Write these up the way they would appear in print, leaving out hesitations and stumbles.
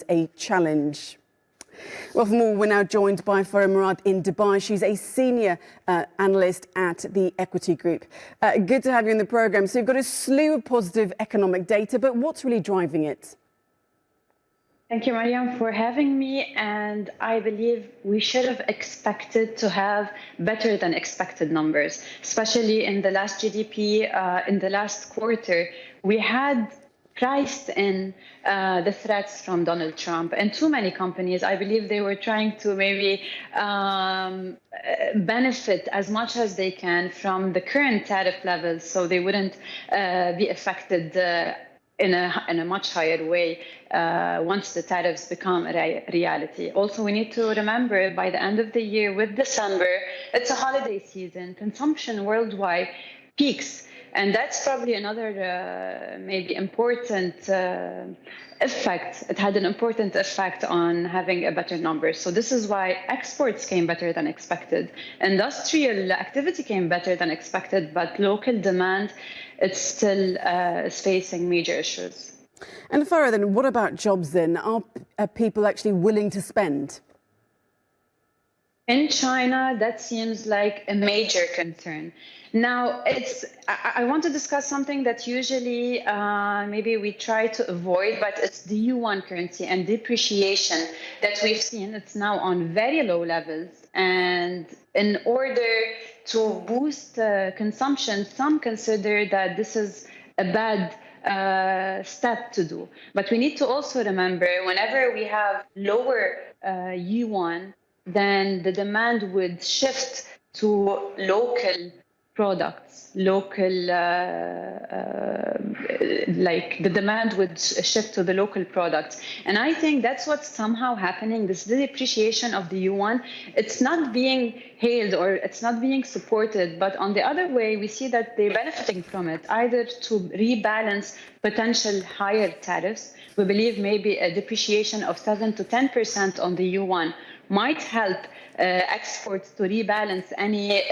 a challenge. Well, for more, we're now joined by Farah Murad in Dubai. She's a senior analyst at the Equiti Group. Good to have you in the programme. So you've got a slew of positive economic data, but what's really driving it? Thank you, Mariam, for having me. And I believe we should have expected to have better than expected numbers, especially in the last GDP, in the last quarter. We had priced in the threats from Donald Trump, and too many companies, I believe they were trying to maybe benefit as much as they can from the current tariff levels so they wouldn't be affected in a much higher way once the tariffs become a reality. Also, we need to remember by the end of the year with December, it's a holiday season, consumption worldwide peaks. And that's probably another maybe important effect. It had an important effect on having a better number. So this is why exports came better than expected. Industrial activity came better than expected, but local demand, it's still is facing major issues. And Farah, then, what about jobs then? Are people actually willing to spend? In China, that seems like a major concern. Now, I want to discuss something that usually maybe we try to avoid, but it's the yuan currency and depreciation that we've seen. It's now on very low levels. And in order to boost consumption, some consider that this is a bad step to do. But we need to also remember whenever we have lower yuan, then the demand would shift to local products, like the demand would shift to the local products. And I think that's what's somehow happening. This depreciation of the yuan, it's not being hailed or it's not being supported. But on the other way, we see that they're benefiting from it, either to rebalance potential higher tariffs. We believe maybe a depreciation of 7 to 10% on the yuan might help exports to rebalance any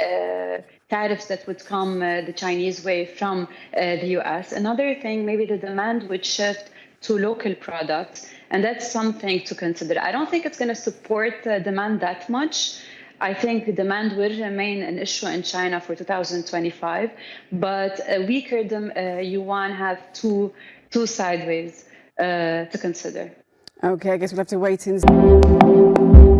tariffs that would come the Chinese way from the US. Another thing, maybe the demand would shift to local products, and that's something to consider. I don't think it's going to support demand that much. I think the demand will remain an issue in China for 2025, but a weaker yuan have two sideways to consider. Okay, I guess we'll have to wait and see.